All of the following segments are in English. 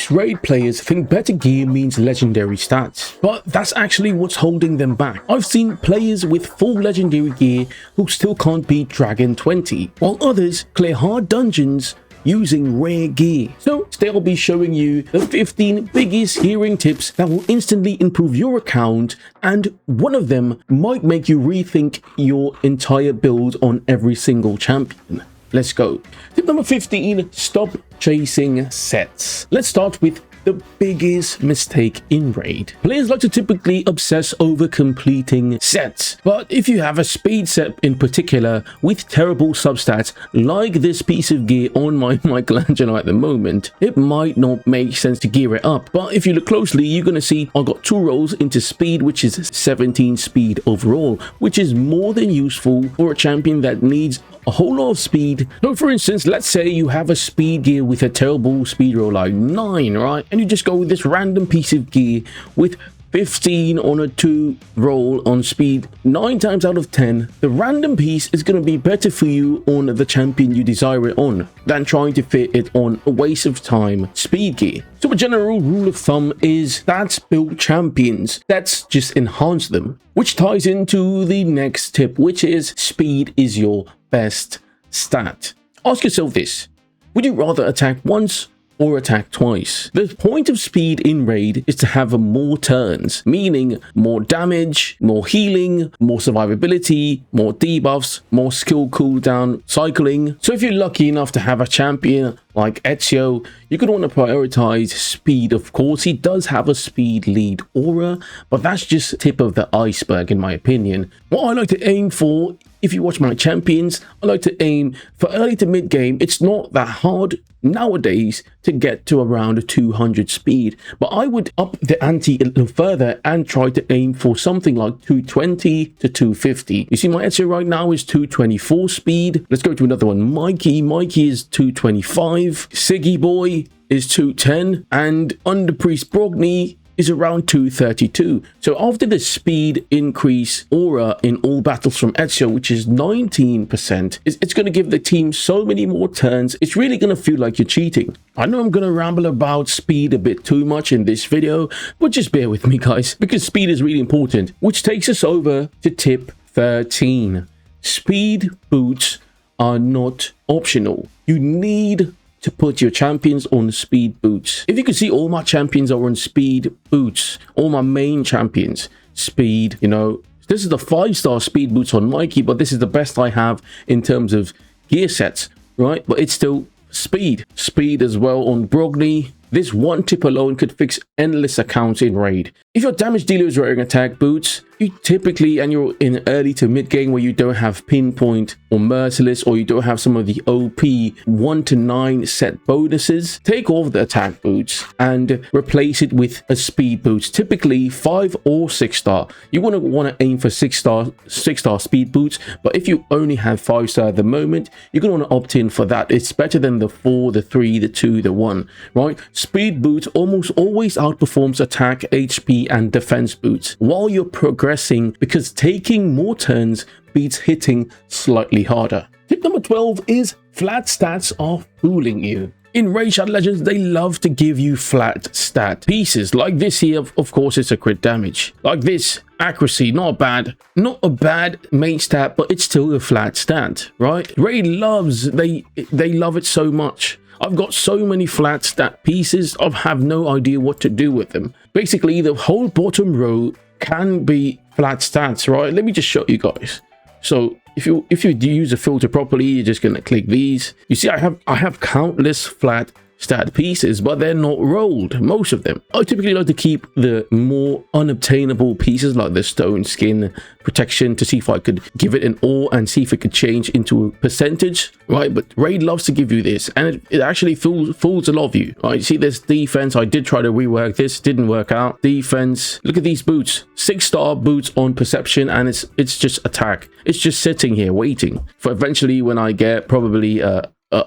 Most raid players think better gear means legendary stats, but that's actually what's holding them back. I've seen players with full legendary gear who still can't beat Dragon 20, while others clear hard dungeons using rare gear. So today I'll be showing you the 15 biggest gearing tips that will instantly improve your account, and one of them might make you rethink your entire build on every single champion. Let's go. Tip number 15, stop chasing sets. Let's start with the biggest mistake in raid. Players like to typically obsess over completing sets, but if you have a speed set in particular with terrible substats like this piece of gear on my Michelangelo at the moment, it might not make sense to gear it up. But if you look closely, you're going to see I got 2 rolls into speed, which is 17 speed overall, which is more than useful for a champion that needs a whole lot of speed. So for instance, let's say you have a speed gear with a terrible speed roll like 9, right? And you just go with this random piece of gear with 15 on a 2 roll on speed. 9 times out of 10, the random piece is going to be better for you on the champion you desire it on than trying to fit it on a waste of time speed gear. So a general rule of thumb is that's build champions, that's just enhance them, which ties into the next tip, which is speed is your best stat. Ask yourself this: would you rather attack once or attack twice? The point of speed in raid is to have more turns, meaning more damage, more healing, more survivability, more debuffs, more skill cooldown cycling. So if you're lucky enough to have a champion like Ezio, you're going to want to prioritize speed. Of course, he does have a speed lead aura, but that's just the tip of the iceberg in my opinion. What I like to aim for, if you watch my champions, I like to aim for early to mid game. It's not that hard nowadays to get to around 200 speed, but I would up the ante a little further and try to aim for something like 220 to 250. You see my Ezio right now is 224 speed. Let's go to another one. Mikey is 225. Siggy Boy is 210, and Underpriest Brogni is around 232. So after the speed increase aura in all battles from Ezio, which is 19%, it's going to give the team so many more turns. It's really going to feel like you're cheating. I know I'm going to ramble about speed a bit too much in this video, but just bear with me guys, because speed is really important, which takes us over to tip 13. Speed boots are not optional. You need to put your champions on speed boots. If you can see, all my champions are on speed boots. All my main champions, speed, you know. This is the 5-star speed boots on Mikey, but this is the best I have in terms of gear sets, right? But it's still speed. Speed as well on Brogni. This one tip alone could fix endless accounts in raid. If your damage dealer is wearing attack boots, you typically, and you're in early to mid game where you don't have pinpoint or merciless, or you don't have some of the OP 1 to 9 set bonuses, take off the attack boots and replace it with a speed boots, typically 5 or 6-star. You want to aim for 6-star speed boots, but if you only have 5-star at the moment, you're going to want to opt in for that. It's better than the 4, the 3, the 2, the 1, right? Speed boots almost always outperforms attack, HP, and defense boots while you're progressing, because taking more turns beats hitting slightly harder. Tip number 12 is flat stats are fooling you. In Raid Shadow Legends, they love to give you flat stat pieces. Like this here, of course, it's a crit damage. Like this, accuracy, not a bad main stat, but it's still a flat stat, right? Raid loves, they love it so much. I've got so many flat stat pieces, I have no idea what to do with them. Basically, the whole bottom row can be flat stats, right? Let me just show you guys. So if you use a filter properly, you're just gonna click these. You see, I have countless flat stat pieces, but they're not rolled, most of them. I typically like to keep the more unobtainable pieces like the stone skin protection to see if I could give it an ore and see if it could change into a percentage, right? But Raid loves to give you this, and it actually fools a lot of you, right? See this defense, I did try to rework this, didn't work out. Defense, look at these boots, 6-star boots on perception, and it's just attack. It's just sitting here waiting for eventually when I get probably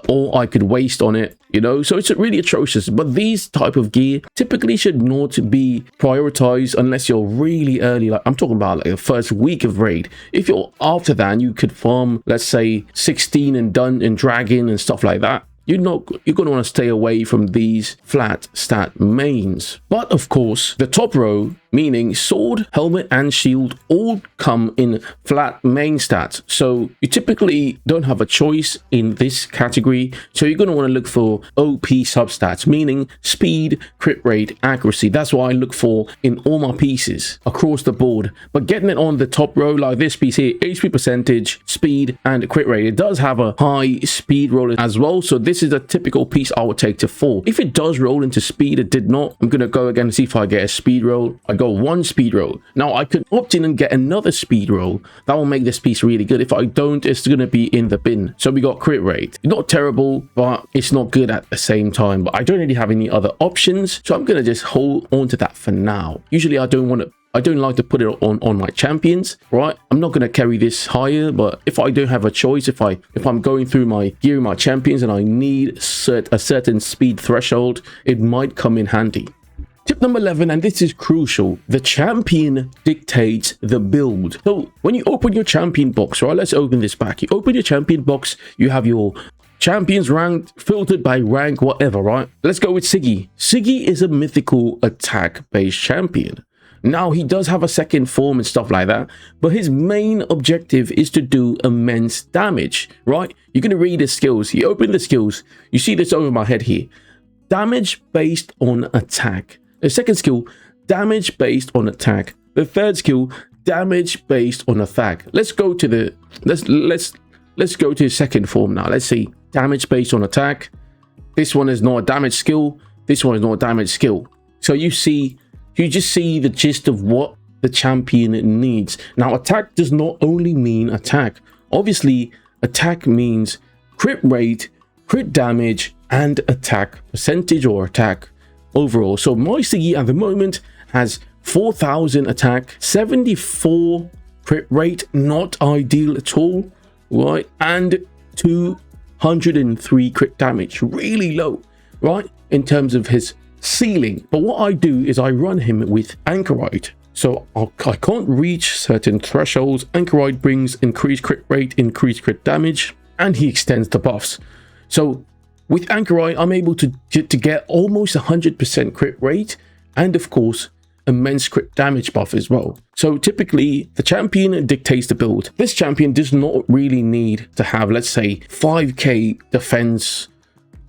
all I could waste on it, you know. So it's really atrocious. But these type of gear typically should not be prioritized unless you're really early. Like I'm talking about like the first week of raid. If you're after that and you could farm, let's say 16 and done and dragon and stuff like that, you're going to want to stay away from these flat stat mains. But of course, the top row, meaning sword, helmet, and shield, all come in flat main stats. So you typically don't have a choice in this category. So you're going to want to look for OP substats, meaning speed, crit rate, accuracy. That's what I look for in all my pieces across the board. But getting it on the top row like this piece here, HP percentage, speed, and crit rate. It does have a high speed roll as well. So this is a typical piece I would take to 4. If it does roll into speed, it did not. I'm going to go again and see if I get a speed roll. I go 1 speed roll. Now I could opt in and get another speed roll. That will make this piece really good. If I don't, it's going to be in the bin. So we got crit rate. Not terrible, but it's not good at the same time. But I don't really have any other options. So I'm going to just hold on to that for now. Usually I don't like to put it on my champions, right? I'm not going to carry this higher, but if I don't have a choice, if I'm going through my gear, my champions, and I need a certain speed threshold, it might come in handy. Tip number 11, and this is crucial, the champion dictates the build. So when you open your champion box, right, let's open this back. You open your champion box, you have your champions ranked, filtered by rank, whatever, right? Let's go with Siggy. Siggy is a mythical attack-based champion. Now, he does have a second form and stuff like that, but his main objective is to do immense damage, right? You're going to read his skills. You open the skills. You see this over my head here. Damage based on attack. The second skill, damage based on attack. The third skill, damage based on attack. Let's go to the let's go to the second form now. Let's see. Damage based on attack. This one is not a damage skill. This one is not a damage skill. So you just see the gist of what the champion needs. Now, attack does not only mean attack. Obviously, attack means crit rate, crit damage, and attack percentage or attack overall. So my Siggy at the moment has 4,000 attack, 74 crit rate, not ideal at all, right? And 203 crit damage, really low, right? In terms of his ceiling. But what I do is I run him with Anchorite. So I can't reach certain thresholds. Anchorite brings increased crit rate, increased crit damage, and he extends the buffs. So with Anchorite, I'm able to get almost 100% crit rate, and of course, immense crit damage buff as well. So typically, the champion dictates the build. This champion does not really need to have, let's say, 5k defense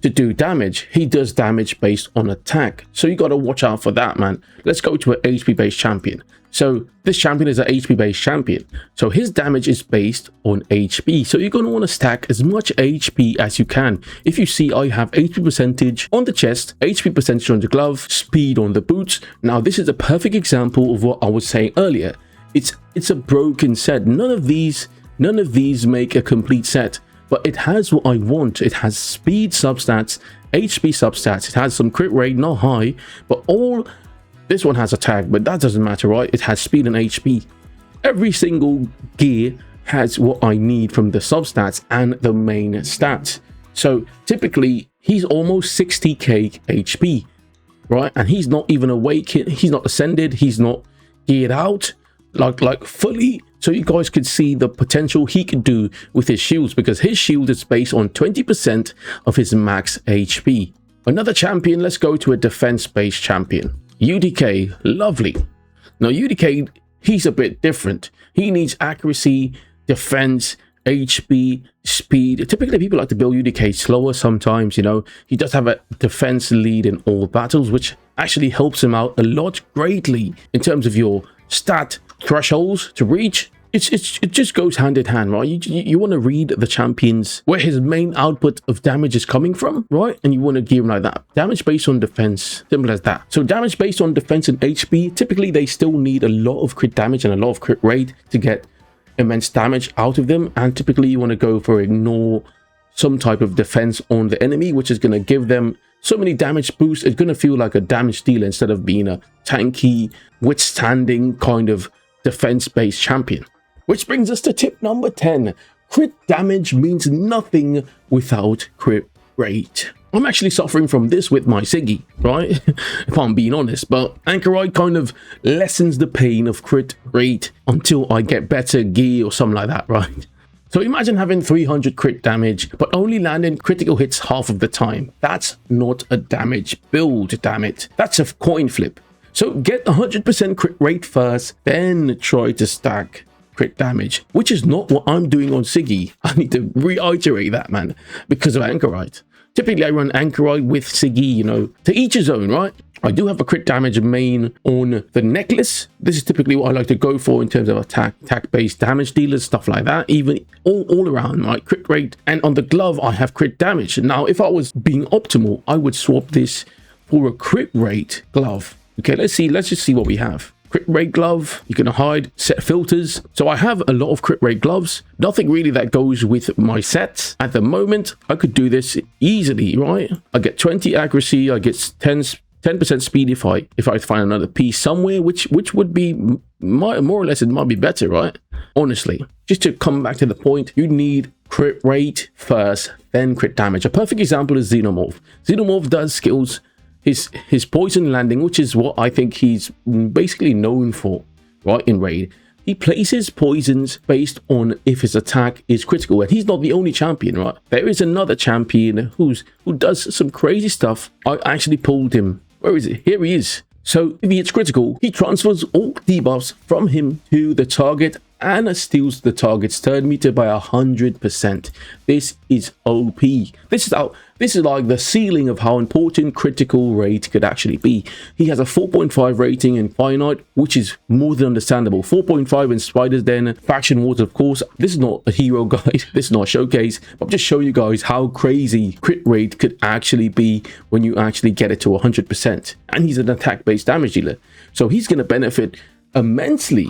to do damage. He does damage based on attack. So you got to watch out for that, man. Let's go to an HP based champion. So this champion is an HP based champion. So his damage is based on HP. So you're going to want to stack as much HP as you can. If you see, I have HP percentage on the chest, HP percentage on the glove, speed on the boots. Now this is a perfect example of what I was saying earlier. It's a broken set. None of these make a complete set. But it has what I want. It has speed substats, HP substats. It has some crit rate, not high, but this one has attack, but that doesn't matter, right? It has speed and HP. Every single gear has what I need from the substats and the main stats. So typically, he's almost 60k HP, right? And he's not even awake. He's not ascended. He's not geared out like fully. So you guys could see the potential he could do with his shields, because his shield is based on 20% of his max HP. Another champion, let's go to a defense-based champion. UDK, lovely. Now UDK, he's a bit different. He needs accuracy, defense, HP, speed. Typically people like to build UDK slower sometimes, you know. He does have a defense lead in all battles, which actually helps him out a lot greatly in terms of your stat thresholds to reach. It just goes hand in hand, right? You want to read the champions where his main output of damage is coming from, right? And you want to gear him like that. Damage based on defense, simple as that. So damage based on defense and HP, typically they still need a lot of crit damage and a lot of crit rate to get immense damage out of them. And typically you want to go for ignore some type of defense on the enemy, which is going to give them so many damage boosts. It's going to feel like a damage dealer instead of being a tanky, withstanding kind of defense-based champion. Which brings us to tip number 10. Crit damage means nothing without crit rate. I'm actually suffering from this with my Siggy, right? If I'm being honest, but Anchorite kind of lessens the pain of crit rate until I get better gear or something like that, right? So imagine having 300 crit damage, but only landing critical hits half of the time. That's not a damage build, damn it. That's a coin flip. So get 100% crit rate first, then try to stack crit damage, which is not what I'm doing on Siggy. I need to reiterate that, man, because of Anchorite. Typically, I run Anchorite with Siggy, you know, to each his own, right? I do have a crit damage main on the necklace. This is typically what I like to go for in terms of attack-based damage dealers, stuff like that. Even all around, right? Crit rate. And on the glove, I have crit damage. Now, if I was being optimal, I would swap this for a crit rate glove. Okay, let's just see what we have. Crit rate glove, you can hide set filters. So I have a lot of crit rate gloves, nothing really that goes with my sets at the moment. I could do this easily, right? I get 20 accuracy, I get 10% speed if I find another piece somewhere, which would be more or less, it might be better, right? Honestly, just to come back to the point, you need crit rate first, then crit damage. A perfect example is Xenomorph. Xenomorph does skills his poison landing, which is what I think he's basically known for, right, in Raid. He places poisons based on if his attack is critical, and he's not the only champion, right? There is another champion who does some crazy stuff. I actually pulled him. Where is it? Here he is. So if he hits critical, he transfers all debuffs from him to the target and steals the target's turn meter by 100%. This is OP. This is like the ceiling of how important critical rate could actually be. He has a 4.5 rating in Finite, which is more than understandable. 4.5 in Spider's Den, Faction Wars, of course. This is not a hero guide. This is not a showcase. I'm just showing you guys how crazy crit rate could actually be when you actually get it to 100%. And he's an attack-based damage dealer, so he's going to benefit immensely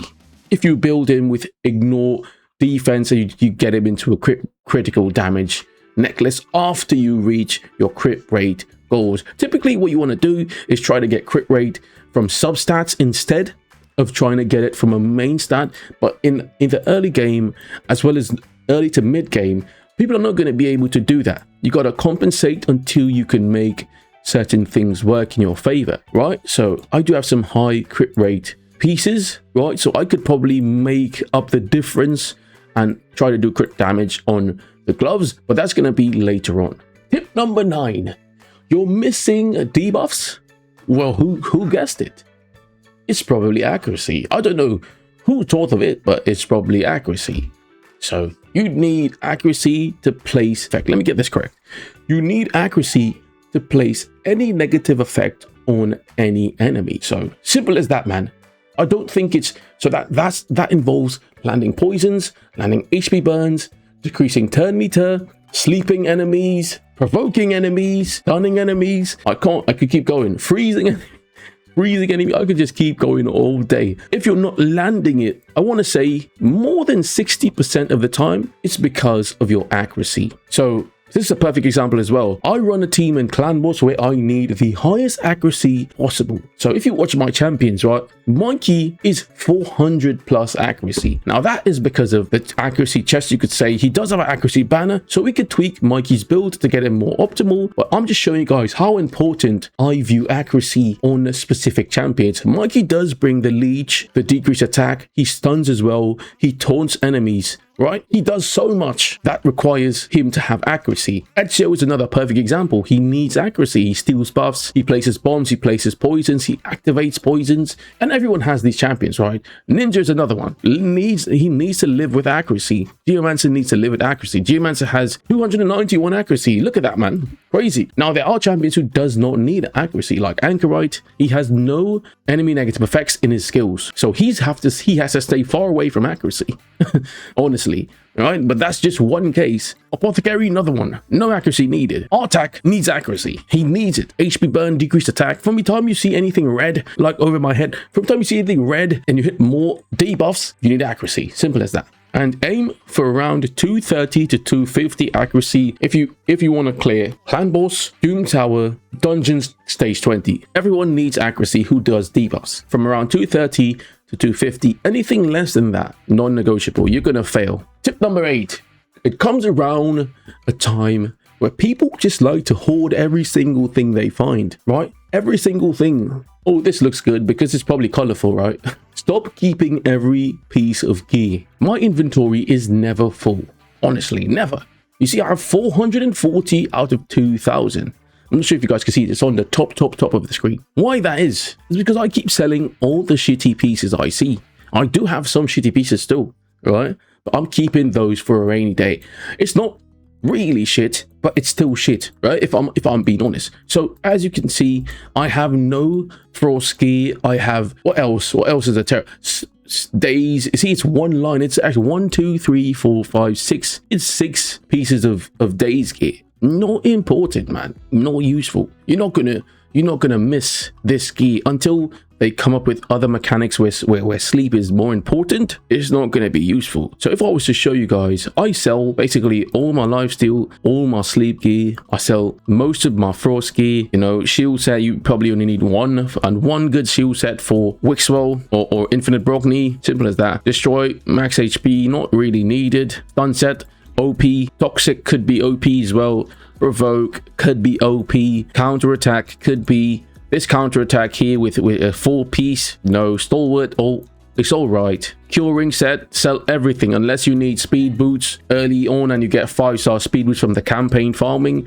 if you build him with ignore defense and you get him into a critical damage necklace after you reach your crit rate goals. Typically, what you want to do is try to get crit rate from substats instead of trying to get it from a main stat. But in the early game, as well as early to mid game, people are not going to be able to do that. You got to compensate until you can make certain things work in your favor, right? So I do have some high crit rate pieces, right? So I could probably make up the difference and try to do crit damage on the gloves, but that's going to be later on. Tip number 9, you're missing debuffs. Well, who guessed it? It's probably accuracy. I don't know who thought of it, but it's probably accuracy. So you need accuracy to place effect. Let me get this correct. You need accuracy to place any negative effect on any enemy. So simple as that, man. I don't think it's so that involves landing poisons, landing HP burns, decreasing turn meter, sleeping enemies, provoking enemies, stunning enemies. I could keep going. Freezing enemy. I could just keep going all day. If you're not landing it, I want to say more than 60% of the time, it's because of your accuracy. So this is a perfect example as well. I run a team in Clan Boss where I need the highest accuracy possible. So if you watch my champions, right, Mikey is 400 plus accuracy. Now that is because of the accuracy chest, you could say. He does have an accuracy banner, so we could tweak Mikey's build to get him more optimal. But I'm just showing you guys how important I view accuracy on specific champions. Mikey does bring the leech, the decreased attack. He stuns as well. He taunts enemies. Right? He does so much that requires him to have accuracy. Ezio is another perfect example. He needs accuracy. He steals buffs, he places bombs, he places poisons, he activates poisons, and everyone has these champions, right? Ninja is another one. He needs to live with accuracy. Geomancer needs to live with accuracy. Geomancer has 291 accuracy. Look at that, man. Crazy. Now, there are champions who does not need accuracy, like Anchorite. He has no enemy negative effects in his skills, so he has to stay far away from accuracy. Honestly, right? But that's just one case. Apothecary, another one. No accuracy needed. Artak needs accuracy. He needs it. HP burn, decreased attack. From the time you see anything red, like over my head, from the time you see anything red and you hit more debuffs, you need accuracy. Simple as that. And aim for around 230 to 250 accuracy if you want to clear Clan Boss, Doom Tower, Dungeons, Stage 20. Everyone needs accuracy who does debuffs. From around 230 to 250, anything less than that, non-negotiable. You're gonna fail. Tip number 8. It comes around a time where people just like to hoard every single thing they find, right? Every single thing. Oh, this looks good because it's probably colorful, right? Stop keeping every piece of gear. My inventory is never full. Honestly, never. You see, I have 440 out of 2,000. I'm not sure if you guys can see this on the top of the screen. Why that is because I keep selling all the shitty pieces I see. I do have some shitty pieces still, right? But I'm keeping those for a rainy day. It's not really shit, but it's still shit, right? If I'm being honest. So as you can see, I have no frost gear. I have what else is a days. See, it's one line. It's actually 1 2 3 4 5 6. It's 6 pieces of days gear. Not important, man. Not useful. You're not gonna miss this gear until they come up with other mechanics where sleep is more important. It's not going to be useful. So if I was to show you guys, I sell basically all my lifesteal, all my sleep gear. I sell most of my frost gear. You know, shield set, you probably only need one good shield set for Wixwell or Infinite Brogni. Simple as that. Destroy, max HP, not really needed. Stun set, OP. Toxic could be OP as well. Provoke could be OP. Counter attack could be this counter attack here with a full piece. No stalwart. Oh, it's all right. Curing set, sell everything unless you need speed boots early on and you get 5-star speed boots from the campaign farming.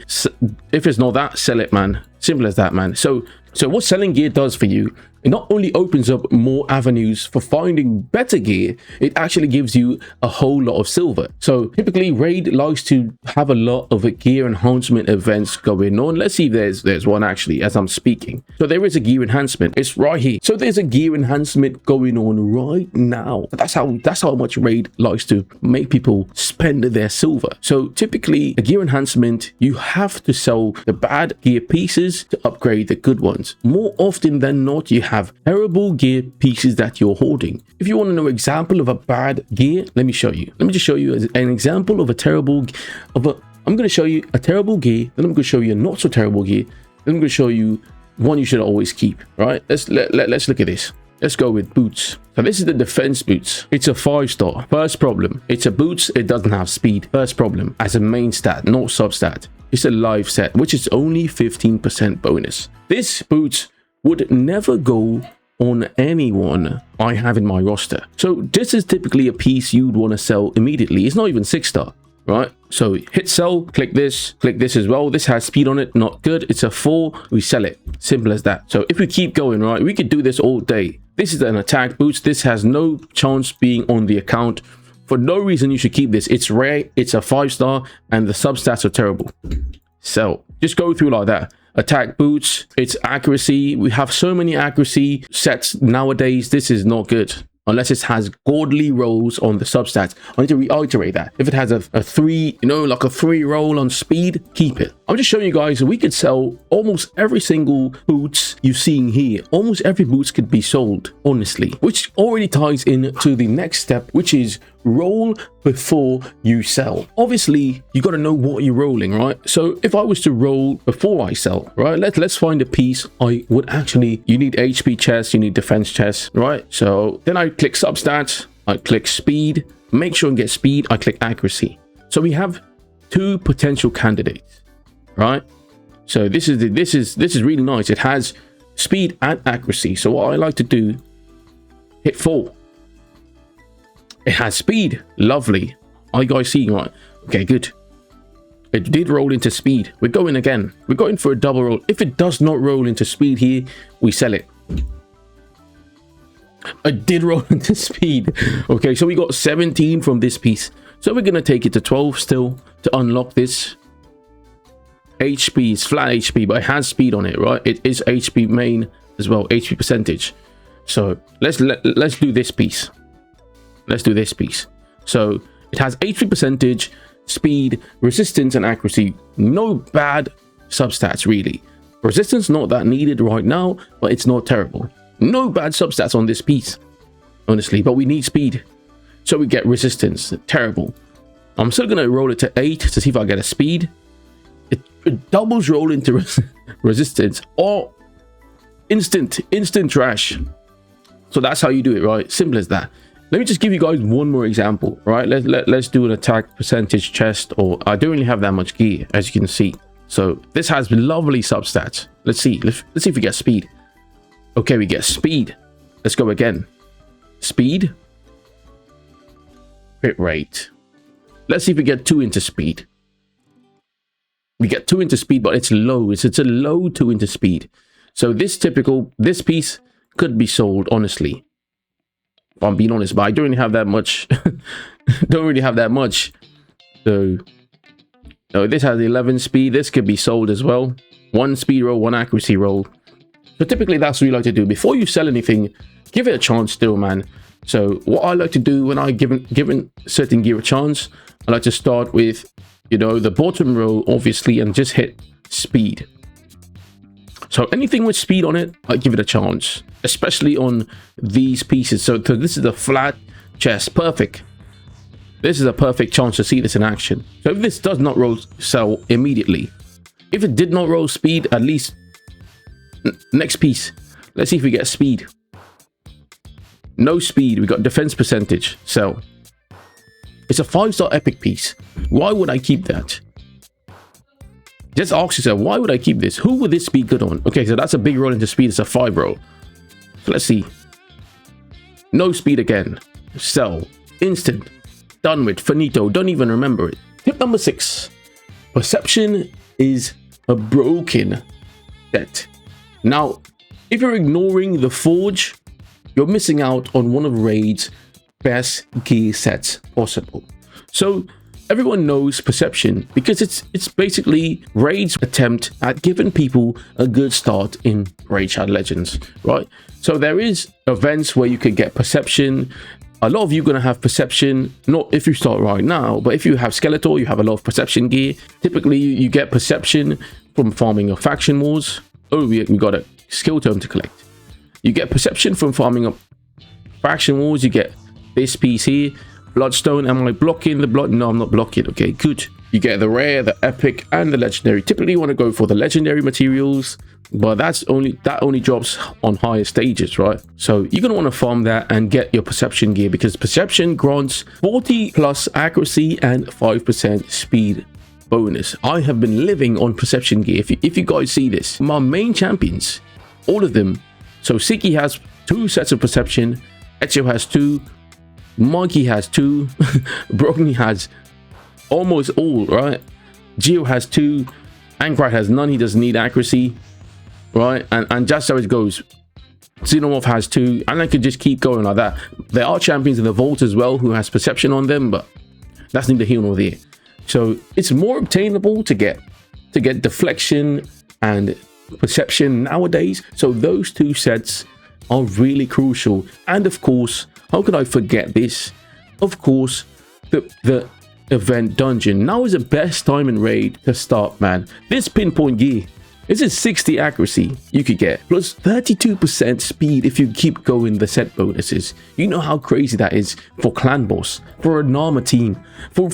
If it's not that, sell it, man. Simple as that, man. So what selling gear does for you, it not only opens up more avenues for finding better gear, it actually gives you a whole lot of silver. So typically Raid likes to have a lot of gear enhancement events going on. Let's see if there's one actually as I'm speaking. So there is a gear enhancement. It's right here. So there's a gear enhancement going on right now. That's how much Raid likes to make people spend their silver. So typically a gear enhancement, you have to sell the bad gear pieces to upgrade the good ones. More often than not, you have terrible gear pieces that you're hoarding. If you want to know an example of a bad gear, let me show you. Let me just show you an example of I'm going to show you a terrible gear, then I'm going to show you a not so terrible gear, then I'm going to show you one you should always keep, right? Let's look at this. Let's go with boots. So this is the defense boots. It's a 5-star. First problem, it's a boots, it doesn't have speed. First problem, as a main stat, not sub-stat. It's a live set, which is only 15% bonus. This boots would never go on anyone I have in my roster. So this is typically a piece you'd want to sell immediately. It's not even 6-star, right? So hit sell, click this as well. This has speed on it, not good. It's a 4, we sell it. Simple as that. So if we keep going, right, we could do this all day. This is an attack boots. This has no chance being on the account. For no reason you should keep this. It's rare, it's a 5-star, and the substats are terrible. So just go through like that. Attack boots, it's accuracy. We have so many accuracy sets nowadays. This is not good unless it has godly rolls on the substats. I need to reiterate that. If it has a 3, you know, like a 3 roll on speed, keep it. I'm just showing you guys we could sell almost every single boots you're seeing here. Almost every boots could be sold, honestly, which already ties into the next step, which is roll before you sell. Obviously, you got to know what you're rolling, right? So if I was to roll before I sell, right, let's find a piece I would actually, you need HP chest, you need defense chest, right? So then I click substats, I click speed, make sure and get speed, I click accuracy. So we have 2 potential candidates, right? So this is really nice. It has speed and accuracy. So what I like to do, hit 4. It has speed. Lovely. Are you guys seeing right? Okay, good. It did roll into speed. We're going again. We're going for a double roll. If it does not roll into speed here, we sell it. It did roll into speed. Okay, so we got 17 from this piece. So we're going to take it to 12 still to unlock this. HP is flat HP, but it has speed on it, right? It is HP main as well, HP percentage. So let's do this piece. Let's do this piece. So it has HP percentage, speed, resistance, and accuracy. No bad substats, really. Resistance, not that needed right now, but it's not terrible. No bad substats on this piece, honestly, but we need speed. So we get resistance. Terrible. I'm still going to roll it to 8 to see if I get a speed. It doubles roll into resistance or instant trash. So that's how you do it, right? Simple as that. Let me just give you guys one more example, right? Let's do an attack percentage chest, or I don't really have that much gear, as you can see. So this has lovely substats. Let's see if we get speed. Okay, we get speed. Let's go again. Speed. Crit rate. Let's see if we get 2 into speed. We get 2 into speed, but it's low. It's a low 2 into speed. So this piece could be sold, honestly. If I'm being honest, but I don't really have that much. Don't really have that much. So, no, this has 11 speed. This could be sold as well. 1 speed roll, 1 accuracy roll. So typically that's what you like to do. Before you sell anything, give it a chance still, man. So what I like to do when I given certain gear a chance, I like to start with, you know, the bottom row, obviously, and just hit speed. So anything with speed on it, I give it a chance, especially on these pieces. So this is a flat chest, perfect. This is a perfect chance to see this in action. So if this does not roll, sell immediately. If it did not roll speed, at least next piece. Let's see if we get speed. No speed. We got defense percentage. Sell. It's a 5-star epic piece. Why would I keep that? Just ask yourself, why would I keep this? Who would this be good on? Okay, so that's a big roll into speed. It's a 5 roll. So let's see. No speed again. Sell. Instant. Done with. Finito. Don't even remember it. Tip number 6. Perception is a broken set. Now, if you're ignoring the Forge, you're missing out on one of Raid's best gear sets possible. So everyone knows Perception because it's basically Raid's attempt at giving people a good start in Raid Shadow Legends, right? So there is events where you could get Perception. A lot of you are going to have Perception, not if you start right now, but if you have Skeletor, you have a lot of Perception gear. Typically, you get Perception from farming of Faction Wars. Oh, we got a skill tome to collect. You get Perception from farming up Faction Wars. You get this piece here, Bloodstone. Am I blocking the blood? No, I'm not blocking. Okay, good. You get the rare, the epic, and the legendary. Typically, you want to go for the legendary materials, but that only drops on higher stages, right? So you're gonna want to farm that and get your Perception gear because Perception grants 40 plus accuracy and 5% speed bonus. I have been living on Perception gear. If you guys see this, my main champions, all of them. So Siki has 2 sets of Perception, Ezio has 2, Monkey has 2, Brogni has almost all, right? Geo has 2, Ankrat has none. He doesn't need accuracy, right? And just how it goes. Xenomorph has 2, and I could just keep going like that. There are champions in the Vault as well who has Perception on them, but that's neither here nor there. So it's more obtainable to get Deflection and Perception nowadays. So those 2 sets are really crucial. And of course, how could I forget this? Of course, the event dungeon. Now is the best time in Raid to start, man. This pinpoint gear, this is 60 accuracy you could get, plus 32% speed if you keep going the set bonuses. You know how crazy that is for Clan Boss, for a Nama team, for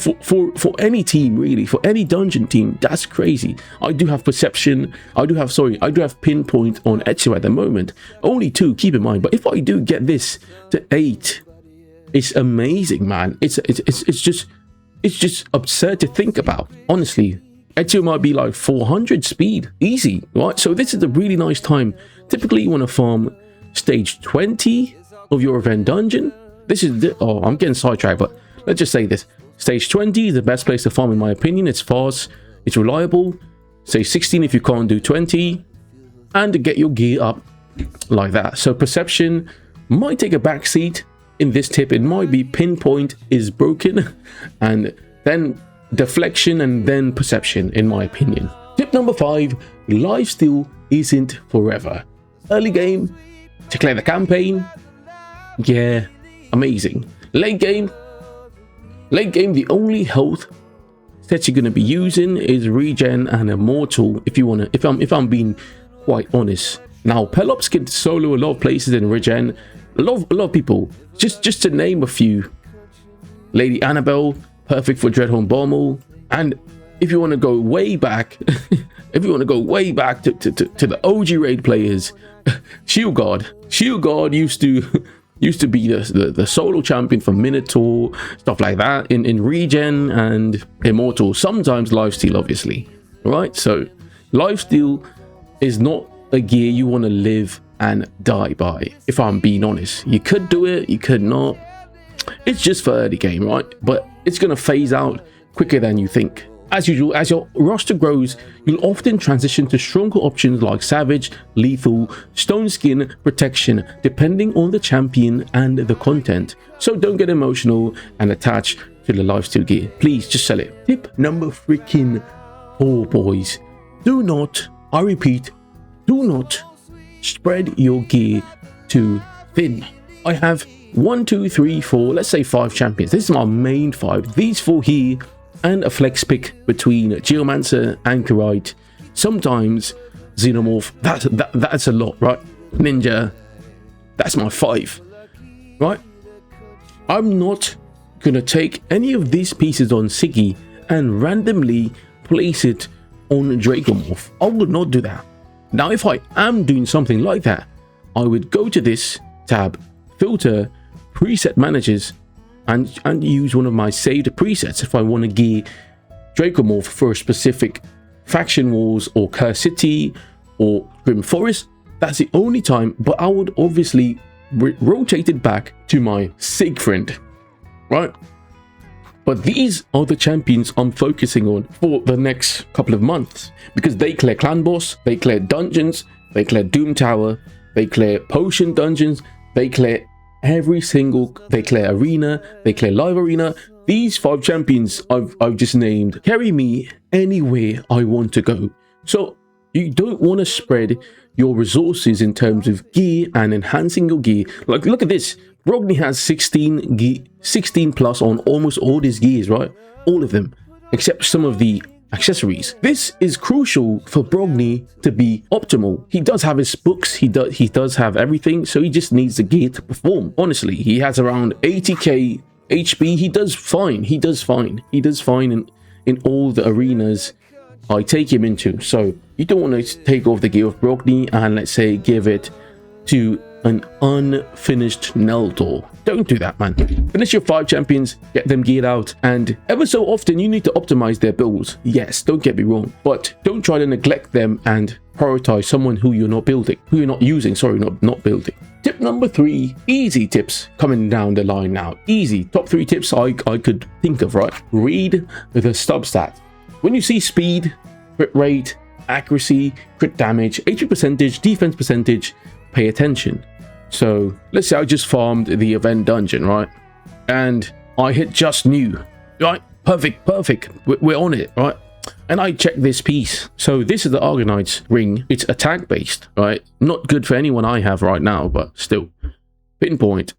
any team really, for any dungeon team. That's crazy. I do have Perception. I do have pinpoint on Ezio at the moment. Only 2, keep in mind. But if I do get this to 8, it's amazing, man. It's just absurd to think about, honestly. Ezio might be like 400 speed, easy, right? So this is a really nice time. Typically, you want to farm stage 20 of your event dungeon. This is oh, I'm getting sidetracked, but let's just say this. Stage 20 is the best place to farm, in my opinion. It's fast, it's reliable. Say 16 if you can't do 20, and to get your gear up like that. So Perception might take a backseat in this tip. It might be pinpoint is broken, and then Deflection, and then Perception, in my opinion. Tip number 5, lifesteal isn't forever. Early game, to clear the campaign, yeah, amazing. Late game, the only health sets you're going to be using is Regen and Immortal, if you want to, if I'm being quite honest. Now, Pelops can solo a lot of places in Regen. A lot of people, just to name a few. Lady Annabelle, perfect for Dreadhorn Bommel. And if you want to go way back, if you want to go way back to the OG Raid players, Shield Guard used to be the solo champion for Minotaur, stuff like that in Regen and Immortal. Sometimes lifesteal, obviously, right? So lifesteal is not a gear you want to live and die by, if I'm being honest. You could do it, you could not. It's just for early game, right? But it's going to phase out quicker than you think. As usual, as your roster grows, you'll often transition to stronger options like Savage, Lethal, Stone Skin, Protection, depending on the champion and the content. So don't get emotional and attach to the lifesteal gear. Please just sell it. Tip number freaking 4, boys. Do not, I repeat, do not spread your gear too thin. I have 1, 2, 3, 4, let's say 5 champions. This is my main 5. These 4 here, and a flex pick between Geomancer, Anchorite, sometimes Xenomorph. That's a lot, right? Ninja, that's my 5, right? I'm not gonna take any of these pieces on Siggy and randomly place it on Dracomorph. I would not do that. Now, if I am doing something like that, I would go to this tab, filter, preset managers, and use one of my saved presets if I want to gear Dracomorph for a specific Faction Wars or Curse City or Grim Forest. That's the only time, but I would obviously rotate it back to my Sig friend, right? But these are the champions I'm focusing on for the next couple of months, because they clear Clan Boss, they clear dungeons, they clear Doom Tower, they clear Potion dungeons, they clear they clear arena, they clear live arena. These 5 champions I've just named carry me anywhere I want to go. So you don't want to spread your resources in terms of gear and enhancing your gear. Like, look at this. Brogni has 16 plus on almost all his gears, right? All of them, except some of the accessories. This is crucial for Brogni to be optimal. He does have his books, he does have everything, so he just needs the gear to perform. Honestly, he has around 80k HP. He does fine in all the arenas I take him into. So you don't want to take off the gear of Brogni and, let's say, give it to an unfinished Neldor. Don't do that, man. Finish your 5 champions, get them geared out, and ever so often you need to optimize their builds. Yes, don't get me wrong, but don't try to neglect them and prioritize someone who you're not using, not building. Tip number 3, easy tips coming down the line now. Easy, top 3 tips I could think of, right? Read the substat. When you see speed, crit rate, accuracy, crit damage, HP percentage, defense percentage, pay attention. So let's say I just farmed the event dungeon, right? And I hit just new, right? Perfect. We're on it, right? And I check this piece. So this is the Argonite's ring. It's attack based, right? Not good for anyone I have right now, but still. Pinpoint.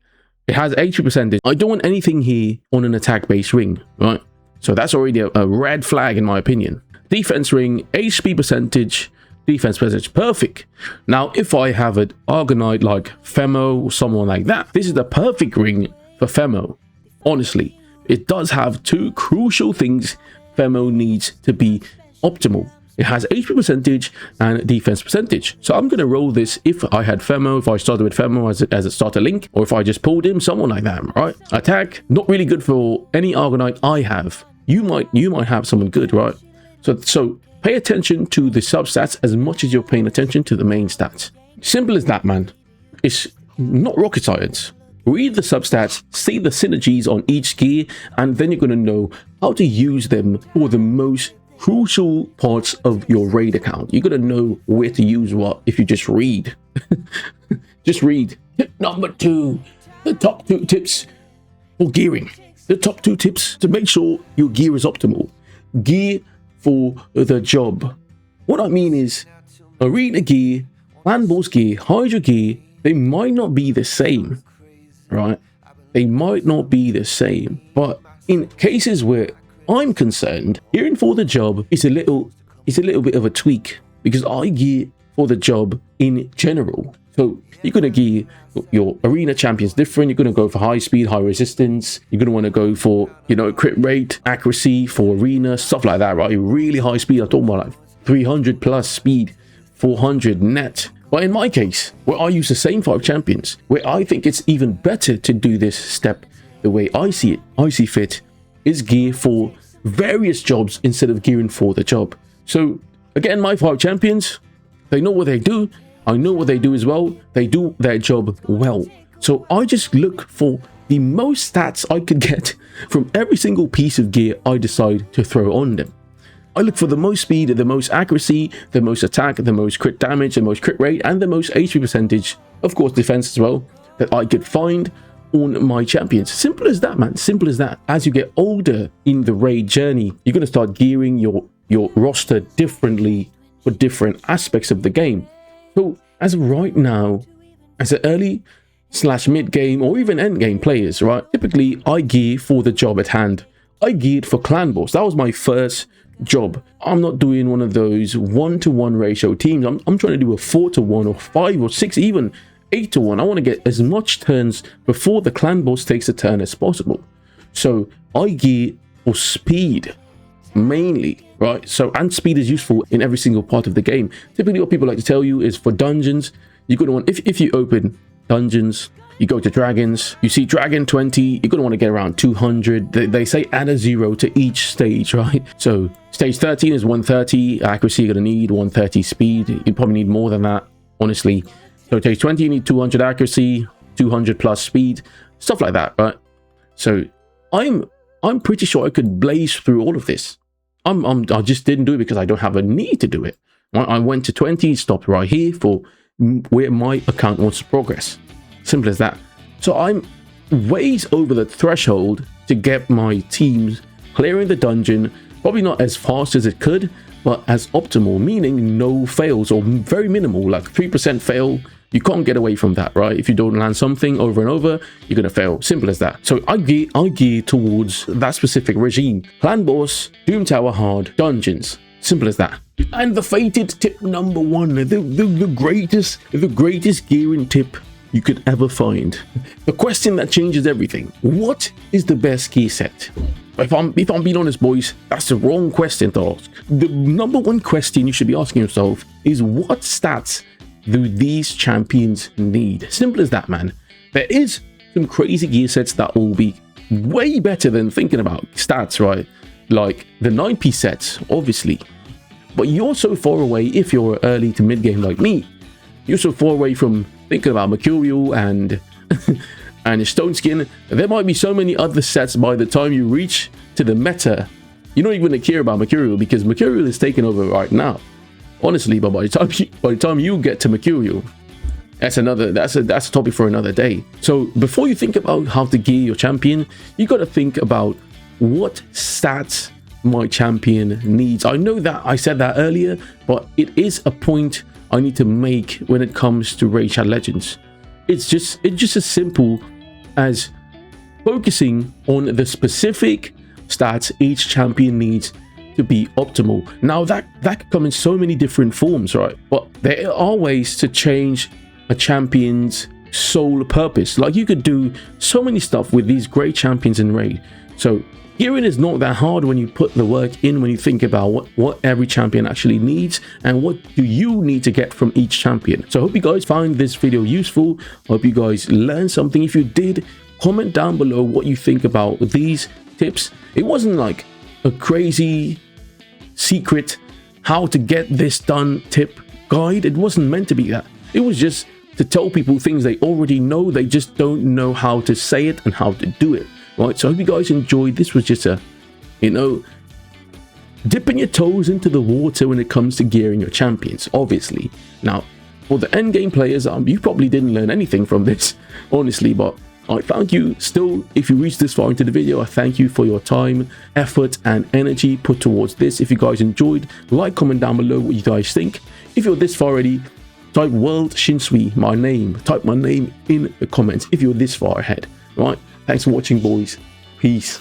It has 80%. I don't want anything here on an attack based ring, right? So that's already a red flag in my opinion. Defense ring, HP percentage, defense percentage, perfect. Now, if I have an Argonite like Femo or someone like that, this is the perfect ring for Femo. Honestly, it does have 2 crucial things Femo needs to be optimal. It has HP percentage and defense percentage. So I'm going to roll this if I had Femo, if I started with Femo as a starter link, or if I just pulled him, someone like that, right? Attack, not really good for any Argonite I have. You might have someone good, right? So pay attention to the substats as much as you're paying attention to the main stats. Simple as that, man. It's not rocket science. Read the substats, see the synergies on each gear, and then you're going to know how to use them for the most crucial parts of your raid account. You're going to know where to use what if you just read. Just read. Tip number 2, the top 2 tips for gearing. The top 2 tips to make sure your gear is optimal. Gear for the job. What I mean is, arena gear, Clan Boss gear, Hydra gear, they might not be the same, right? They might not be the same, but in cases where I'm concerned, gearing for the job is a little bit of a tweak, because I gear for the job in general. So you're going to gear your arena champions different. You're going to go for high speed, high resistance. You're going to want to go for, crit rate, accuracy for arena, stuff like that, right? Really high speed. I'm talking about like 300 plus speed, 400 net. But in my case, where I use the same 5 champions, where I think it's even better to do this step the way I see fit, is gear for various jobs instead of gearing for the job. So again, my 5 champions, they know what they do. I know what they do as well. They do their job well. So I just look for the most stats I could get from every single piece of gear I decide to throw on them. I look for the most speed, the most accuracy, the most attack, the most crit damage, the most crit rate, and the most HP percentage, of course defense as well, that I could find on my champions. Simple as that, man. Simple as that. As you get older in the raid journey, you're going to start gearing your roster differently for different aspects of the game. So as of right now, as an early / mid game or even end game players, right, typically I gear for the job at hand. I geared for clan boss. That was my first job. I'm not doing one of those 1-to-1 ratio teams. I'm trying to do a 4-to-1 or 5 or 6, even 8-to-1. I want to get as much turns before the clan boss takes a turn as possible. So I gear for speed mainly, right? So, and speed is useful in every single part of the game. Typically what people like to tell you is for dungeons, you're going to want, if you open dungeons, you go to dragons, you see dragon 20, you're going to want to get around 200. They say add a 0 to each stage, right? So stage 13 is 130 accuracy, you're going to need 130 speed. You probably need more than that, honestly. So stage 20, you need 200 accuracy, 200 plus speed, stuff like that, right? So I'm pretty sure I could blaze through all of this. I just didn't do it because I don't have a need to do it. I went to 20, stopped right here for where my account wants to progress. Simple as that. So I'm ways over the threshold to get my teams clearing the dungeon, probably not as fast as it could, but as optimal, meaning no fails or very minimal, like 3% fail. You can't get away from that, right? If you don't land something over and over, you're gonna fail. Simple as that. So I gear towards that specific regime. Clan boss, Doom Tower hard, dungeons. Simple as that. And the fated tip number 1, the greatest gearing tip you could ever find. The question that changes everything. What is the best gear set? If I'm being honest, boys, that's the wrong question to ask. The number 1 question you should be asking yourself is, what stats do these champions need? Simple as that, man. There is some crazy gear sets that will be way better than thinking about stats, right? Like the 9p sets, obviously. But you're so far away, if you're early to mid game like me, you're so far away from thinking about Mercurial and and Stone Skin. There might be so many other sets by the time you reach to the meta. You're not even going to care about Mercurial because Mercurial is taking over right now. Honestly, but by the time you get to Mercurial, that's a topic for another day. So before you think about how to gear your champion, you got to think about what stats my champion needs. I know that I said that earlier, but it is a point I need to make when it comes to Raid Shadow Legends. It's just as simple as focusing on the specific stats each champion needs to be optimal. Now that could come in so many different forms, right? But there are ways to change a champion's sole purpose. Like you could do so many stuff with these great champions in Raid. So gearing is not that hard when you put the work in, when you think about what every champion actually needs and what do you need to get from each champion. So I hope you guys find this video useful. I hope you guys learned something. If you did, comment down below what you think about these tips. It wasn't like a crazy secret how to get this done tip guide. It wasn't meant to be that. It was just to tell people things they already know. They just don't know how to say it and how to do it. Right, so I hope you guys enjoyed. This was just a, dipping your toes into the water when it comes to gearing your champions, obviously. Now, for the end game players, you probably didn't learn anything from this, honestly, but I thank you still. If you reached this far into the video, I thank you for your time, effort, and energy put towards this. If you guys enjoyed, like, comment down below what you guys think. If you're this far already, type World Shinsui, my name. Type my name in the comments if you're this far ahead, right? Thanks for watching, boys. Peace.